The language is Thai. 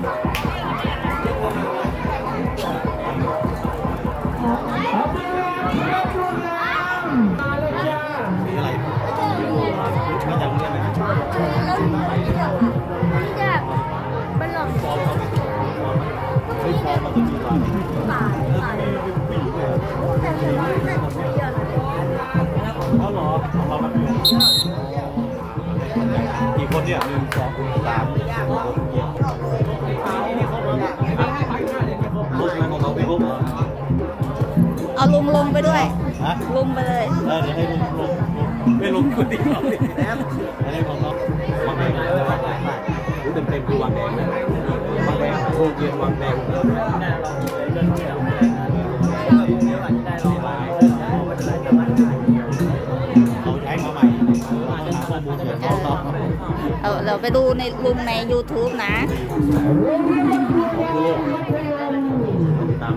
กี่คนเนี่ย1 2 3 ลุกนะของเขาไปลุกเอาลุงลงไปด้วยลุงไปเลยเดี๋ยวให้ลุงไม่ลุงคนเดียวให้ของน้องวางแดงรู้เต็มคือวางแดงวางแดงโคเกียนวางแดงเขาใช้มาใหม่ข้อมูลเกี่ยวกับเราไปดูในลุงใน YouTube นะตาม